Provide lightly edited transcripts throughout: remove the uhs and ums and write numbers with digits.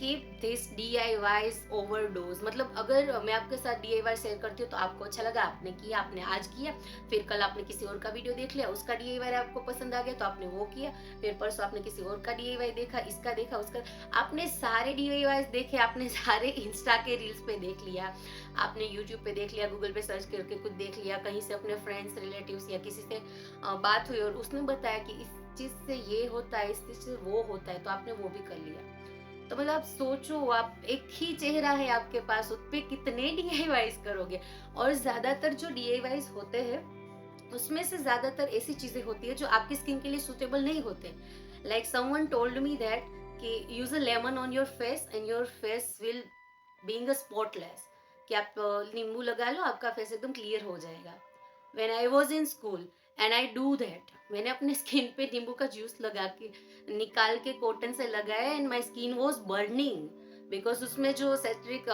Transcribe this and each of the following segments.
Keep this DIYs overdose. मतलब अगर मैं आपके साथ DIY शेयर करती हूँ तो आपको अच्छा लगा, आपने किया, आपने आज किया, फिर कल आपने किसी और का वीडियो देख लिया, उसका DIY आपको पसंद आ गया तो आपने वो किया, फिर परसों आपने किसी और का DIY देखा, इसका देखा, उसका, आपने सारे DIYs देखे, आपने सारे इंस्टा के रील्स पे देख लिया, आपने यूट्यूब पे देख लिया, गूगल पे सर्च करके कुछ देख लिया, कहीं से अपने फ्रेंड्स रिलेटिव्स या किसी से बात हुई और उसने बताया कि इस चीज से ये होता है, इस चीज से वो होता है, तो आपने वो भी कर लिया। तो मतलब आप सोचो, आप एक ही चेहरा है आपके पास, उस पे कितने DIYs करोगे। और ज्यादातर जो DIYs होते हैं उसमें से ज्यादातर ऐसी चीजें होती है जो आपकी स्किन के लिए सुटेबल नहीं होते। Like someone told me that कि use a lemon on your face and your face will being a spotless, कि आप नींबू लगा लो, आपका फेस एकदम क्लियर हो जाएगा। When I was in school and I do that, मैंने अपने स्किन पे नींबू का जूस लगा के निकाल के कॉटन से लगाया and my skin was burning, because उसमें जो सेट्रिक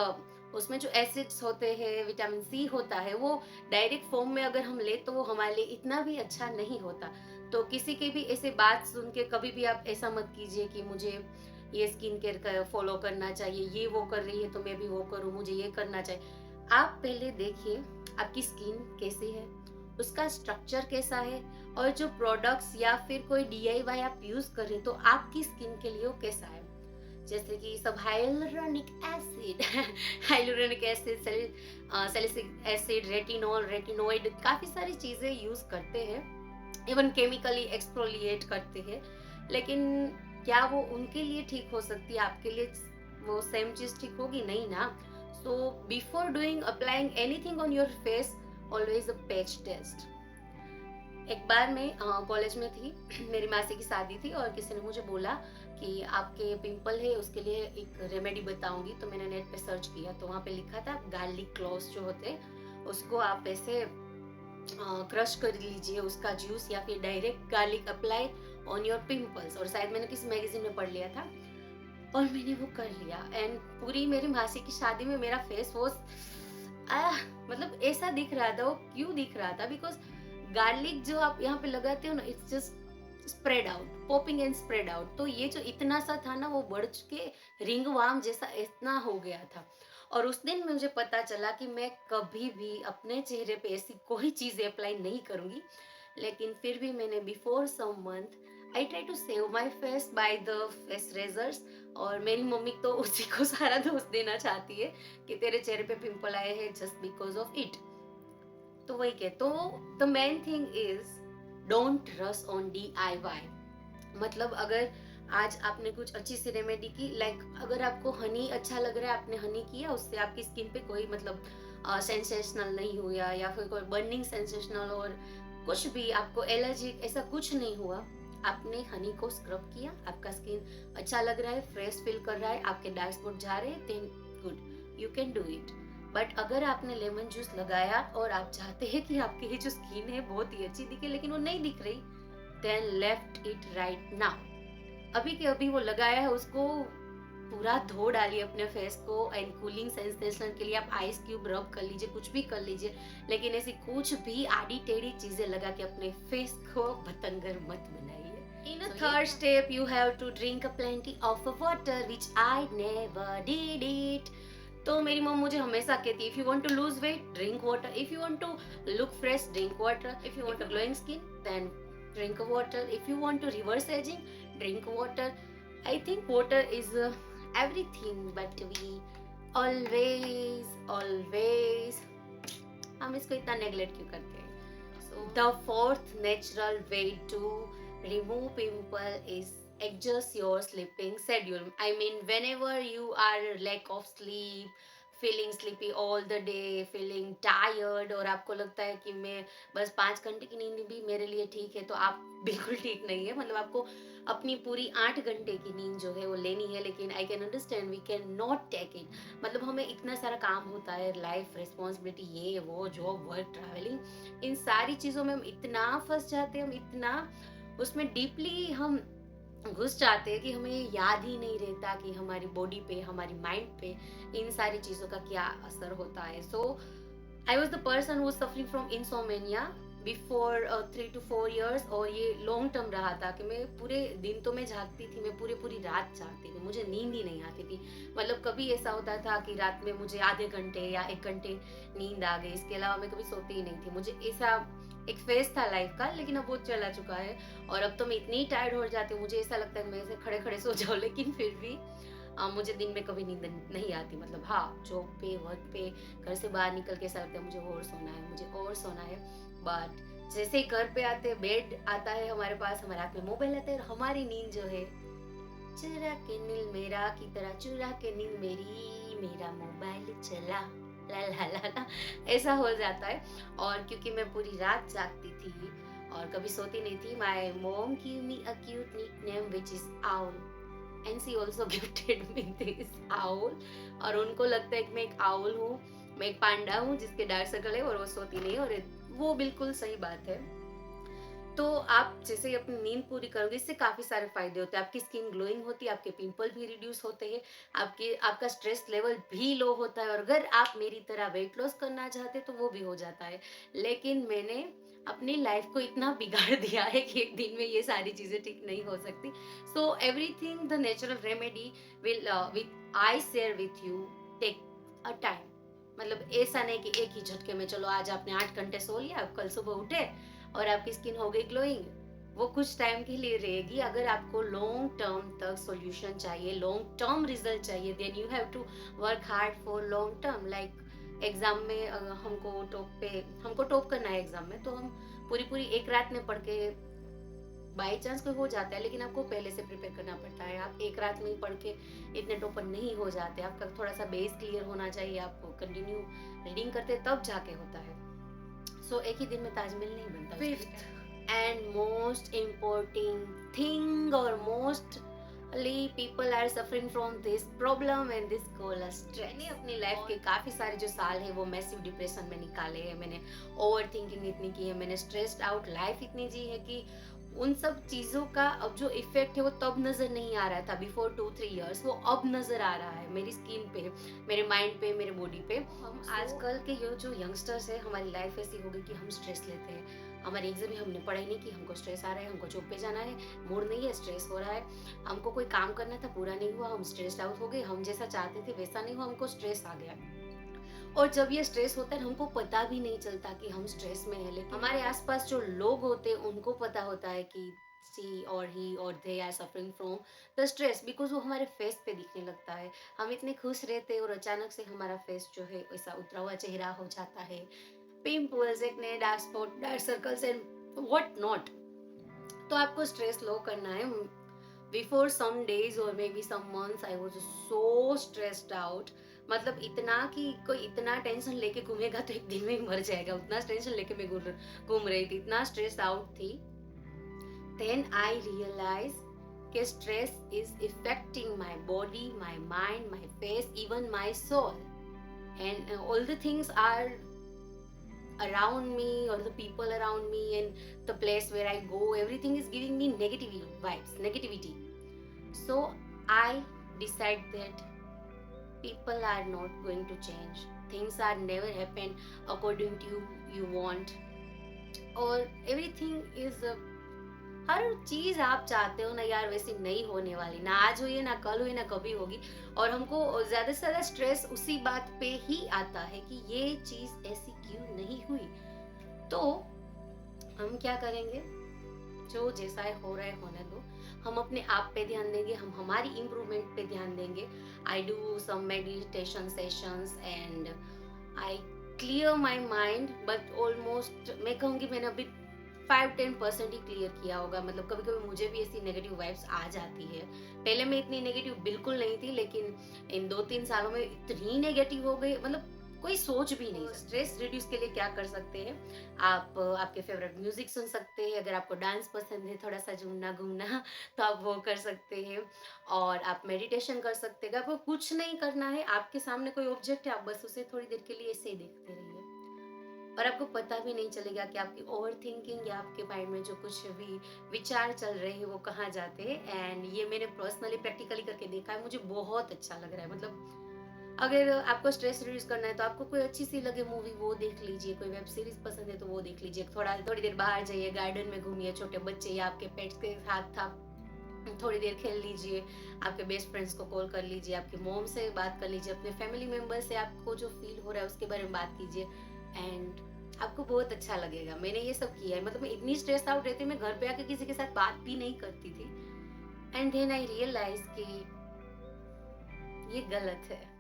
उसमें जो एसिड्स होते हैं, विटामिन सी होता है, वो डायरेक्ट फॉर्म में अगर हम ले तो वो हमारे लिए इतना भी अच्छा नहीं होता। तो किसी की भी ऐसे बात सुन के कभी भी आप ऐसा मत कीजिए कि मुझे ये स्किन केयर फॉलो करना चाहिए, ये वो कर रही है तो मैं भी वो करूँ, मुझे ये करना चाहिए। आप पहले देखिए आपकी स्किन कैसी है, उसका स्ट्रक्चर कैसा है, और जो प्रोडक्ट्स या फिर कोई DIY आप यूज कर रहे हैं तो आपकी स्किन के लिए वो कैसा है। जैसे कि सब hyaluronic acid hyaluronic acid, salicylic acid, retinol, retinoid, काफी सारी चीजें यूज करते हैं, इवन केमिकली एक्सफोलिएट करते हैं, लेकिन क्या वो उनके लिए ठीक हो सकती है, आपके लिए वो सेम चीज ठीक होगी? नहीं ना। So before doing applying anything on your face, always a patch test. एक बार मैं कॉलेज में थी मेरी मासी की शादी थी और किसी ने मुझे बोला कि आपके पिंपल है उसके लिए एक रेमेडी बताऊंगी। तो मैंने नेट पे सर्च किया तो वहाँ पे लिखा था गार्लिक क्लॉव्स जो होते हैं उसको आप ऐसे क्रश कर लीजिए उसका जूस, या फिर direct garlic apply on your pimples. और शायद मैंने किसी मैगजीन में पढ़ लिया था और मैंने वो कर लिया एंड पूरी मेरी मासी की शादी में मेरा फेस वॉश मतलब ऐसा दिख रहा था। वो क्यों दिख रहा था? बिकॉज गार्लिक जो आप यहाँ पे लगाते हो ना, it's just spread out, popping and spread out. तो ये जो इतना सा था ना, वो बढ़ के रिंग वार्म जैसा इतना हो गया था। और उस दिन मुझे पता चला कि मैं कभी भी अपने चेहरे पे ऐसी कोई चीज अप्लाई नहीं करूंगी। लेकिन फिर भी मैंने before some month I try to save my face by the face razors. और मेरी मम्मी तो उसी को सारा दोष देना चाहती है कि तेरे चेहरे पे पिंपल आए हैं जस्ट बिकॉज ऑफ इट। तो वही कह तो the main thing is don't rush on DIY। मतलब अगर आज आपने कुछ अच्छी सी रेमेडी की, लाइक अगर आपको हनी अच्छा लग रहा है, आपने हनी किया, उससे आपकी स्किन पे कोई मतलब सेंसेशनल नहीं हुआ या फिर कोई बर्निंग सेंसेशनल और कुछ भी आपको एलर्जी ऐसा कुछ नहीं हुआ, आपने हनी को स्क्रब किया, आपका स्किन अच्छा लग रहा है, फ्रेश फील कर रहा है, आपके डार्क स्पॉट जा रहे हैं, then good, you can do it. But अगर आपने लेमन जूस लगाया और आप चाहते हैं कि आपकी ये जो स्किन है बहुत ही अच्छी दिखे लेकिन वो नहीं दिख रही, then left it right now. अभी के अभी वो लगाया है उसको पूरा धो डालिए अपने फेस को एंड कूलिंग सेंसेशन के लिए आप आइस क्यूब रब कर लीजिए, कुछ भी कर लीजिए, लेकिन ऐसी कुछ भी आड़ी टेढ़ी चीजें लगा के अपने फेस को बतंगर मत बनाइए। In a third step, you have to drink a plenty of water, which I never did it. तो मेरी मम्मी मुझे हमेशा कहती है, if you want to lose weight, drink water. If you want to look fresh, drink water. If you want a glowing skin, then drink water. If you want to reverse aging, drink water. I think water is everything, but we always हम इसको इतना neglect क्यों करते हैं? So the fourth natural way to remove pimple is adjust your sleeping schedule. I mean, whenever you are lack of sleep, feeling sleepy all the day, feeling tired, और आपको लगता है कि मैं बस 5 घंटे की नींद भी मेरे लिए ठीक है, तो आप बिल्कुल ठीक नहीं है। मतलब आपको अपनी पूरी 8 घंटे की नींद जो है वो लेनी है, लेकिन I can understand we can not take it. मतलब हमें इतना सारा काम होता है, लाइफ रिस्पॉन्सिबिलिटी, ये वो, जॉब, वर्क, ट्रैवलिंग, इन सारी चीज़ों में हम इतना फंस जाते हैं, हम इतना उसमें डीपली हम घुस जाते हैं कि हमें ये याद ही नहीं रहता कि हमारी बॉडी पे, हमारी माइंड पे इन सारी चीज़ों का क्या असर होता है। So I was the person who suffering from insomnia before 3 to 4 years, और ये लॉन्ग टर्म रहा था कि मैं पूरे दिन तो मैं जागती थी, मैं पूरी रात जागती थी, मुझे नींद ही नहीं आती थी। मतलब कभी ऐसा होता था कि रात में मुझे आधे घंटे या 1 घंटे नींद आ गई, इसके अलावा मैं कभी सोती ही नहीं थी। मुझे ऐसा एक फेज था लाइफ का, लेकिन अब वो चला चुका है। और अब तो मैं इतनी टायर्ड हो जाती हूँ, मुझे ऐसा लगता है कि मैं ऐसे खड़े खड़े सो जाऊँ, लेकिन फिर भी मुझे दिन में कभी नींद नहीं आती। मतलब हाँ, जॉब पे, वर्क पे, घर से बाहर निकल के ऐसा लगता है मुझे और सोना है, मुझे और सोना है। बट जैसे ही घर पे आते, बेड आता है हमारे पास, हमारे हाथ में मोबाइल आता है, और हमारी नींद जो है, चुरा के नींद मेरा की तरह, चुरा के नींद मेरी, मेरा मोबाइल चला, ला ला ला ला, ऐसा हो जाता है। और क्योंकि मैं पूरी रात जागती थी और कभी सोती नहीं थी, my mom give me a cute nickname which is owl, and she also gifted me this owl. और उनको लगता है कि मैं एक आउल हूँ, मैं एक पांडा हूँ जिसके डार्क सर्कल है और वो सोती नहीं है, और वो बिल्कुल सही बात है। तो आप जैसे ही अपनी नींद पूरी करोगे, इससे काफ़ी सारे फ़ायदे होते हैं। आपकी स्किन ग्लोइंग होती है, आपके पिंपल भी रिड्यूस होते हैं, आपका स्ट्रेस लेवल भी लो होता है, और अगर आप मेरी तरह वेट लॉस करना चाहते हैं तो वो भी हो जाता है। लेकिन मैंने अपनी लाइफ को इतना बिगाड़ दिया है कि एक दिन में ये सारी चीज़ें ठीक नहीं हो सकती। So everything the natural remedy with I share with you take a time. मतलब ऐसा नहीं कि एक ही झटके में चलो आज आपने 8 घंटे सो लिया, कल सुबह उठे और आपकी स्किन हो गई ग्लोइंग। वो कुछ टाइम के लिए रहेगी। अगर आपको लॉन्ग टर्म तक सॉल्यूशन चाहिए, लॉन्ग टर्म रिजल्ट चाहिए, then you have to work hard for long term. Like exam में हमको टॉप करना है एग्जाम में, तो हम पूरी एक रात में पढ़ के बाई चांस कोई हो जाता है, लेकिन आपको पहले से प्रिपेयर करना पड़ता है। आप एक रात में ही पढ़ के इतने टॉपर नहीं हो जाते। आपका थोड़ा सा बेस क्लियर होना चाहिए, आपको कंटिन्यू रीडिंग करते तब जाके होता है। सो एक ही दिन में ताजमहल नहीं बनता। Fifth and most important thing, और mostly people are suffering from this problem and this called stress. मैंने अपनी लाइफ के काफी सारे जो साल है वो मैसिव डिप्रेशन में निकाले हैं। मैंने ओवर थिंकिंग इतनी की है, मैंने स्ट्रेस्ड आउट लाइफ इतनी जी है कि उन सब चीजों का अब जो इफेक्ट है वो तब नजर नहीं आ रहा था बिफोर 2-3 years, वो अब नजर आ रहा है मेरी स्किन पे, मेरे माइंड पे, मेरे बॉडी पे। हम आजकल के ये जो यंगस्टर्स है, हमारी लाइफ ऐसी हो गई कि हम स्ट्रेस लेते हैं। हमारे एग्जाम में हमने पढ़ाई नहीं की, हमको स्ट्रेस आ रहा है, हमको जॉब पे जाना है, मूड नहीं है, स्ट्रेस हो रहा है। हमको कोई काम करना था, पूरा नहीं हुआ, हम स्ट्रेस आउट हो गए, हम जैसा चाहते थे वैसा नहीं हुआ, हमको स्ट्रेस आ गया। और जब ये स्ट्रेस होता है हमको पता भी नहीं चलता कि हम स्ट्रेस में हैं, लेकिन हमारे आसपास जो लोग होते हैं उनको पता होता है कि सी और ही और they are suffering from the stress, because वो हमारे फेस पे दिखने लगता है। हम इतने खुश रहते हैं और अचानक से हमारा फेस जो है वैसा उतरा हुआ चेहरा हो जाता है, pimples, acne, dark spot, dark circles and what not. तो आपको स्ट्रेस लो करना है। बिफोर सम डेज और maybe some months I was so stressed out. मतलब इतना कि कोई इतना टेंशन लेके घूमेगा तो एक दिन में ही मर जाएगा, उतना टेंशन लेके मैं घूम रही थी, इतना स्ट्रेस आउट थी। देन आई रियलाइज कि stress is affecting my body, my mind, my face, even my soul, and all the things are around me, or the people around me, and the place where I go, everything is giving me negative vibes, negativity. So I decide that people are not going to change, things are never happen according to you want, or everything is हर चीज आप चाहते हो ना यार वैसी नहीं होने वाली, ना आज हुई है, ना कल हुई, ना कभी होगी। और हमको ज्यादा से ज्यादा स्ट्रेस उसी बात पे ही आता है कि ये चीज ऐसी क्यों नहीं हुई। तो हम क्या करेंगे, जो जैसा है हो रहा है होने दो। हम अपने आप पे ध्यान देंगे, हम हमारी इम्प्रूवमेंट पे ध्यान देंगे। I do some meditation sessions and I clear my mind, but almost मैं कहूँगी मैंने अभी 5-10% ही क्लियर किया होगा। मतलब कभी कभी मुझे भी ऐसी नेगेटिव वाइब्स आ जाती है। पहले मैं इतनी नेगेटिव बिल्कुल नहीं थी, लेकिन इन 2-3 सालों में इतनी नेगेटिव हो गई, मतलब कोई सोच भी नहीं। स्ट्रेस रिड्यूस के लिए क्या कर सकते हैं आप, आपके फेवरेट म्यूजिक सुन सकते हैं, अगर आपको डांस पसंद है, थोड़ा सा झूमना घूमना तो आप वो कर सकते हैं। और आप मेडिटेशन कर सकते हैं। आपको कुछ नहीं करना है, आपके सामने कोई ऑब्जेक्ट है, आप बस उसे थोड़ी देर के लिए ऐसे ही देखते रहिए, और आपको पता भी नहीं चलेगा कि आपकी ओवर थिंकिंग या आपके माइंड में जो कुछ भी विचार चल रहे हैं वो कहाँ जाते हैं। एंड ये मैंने पर्सनली प्रैक्टिकली करके देखा है, मुझे बहुत अच्छा लग रहा है। मतलब अगर आपको स्ट्रेस रिड्यूस करना है तो आपको कोई अच्छी सी लगे मूवी वो देख लीजिए, कोई वेब सीरीज पसंद है तो वो देख लीजिए, थोड़ी देर बाहर जाइए, गार्डन में घूमिए, छोटे बच्चे या आपके पेट्स के साथ आप थोड़ी देर खेल लीजिए, आपके बेस्ट फ्रेंड्स को कॉल कर लीजिए, आपकी मॉम से बात कर लीजिए, अपने फैमिली मेंबर से आपको जो फील हो रहा है उसके बारे में बात कीजिए, एंड आपको बहुत अच्छा लगेगा। मैंने ये सब किया है, मतलब मैं इतनी स्ट्रेस आउट रहती, मैं घर पे आके किसी के साथ बात भी नहीं करती थी, एंड देन आई रियलाइज कि ये गलत है।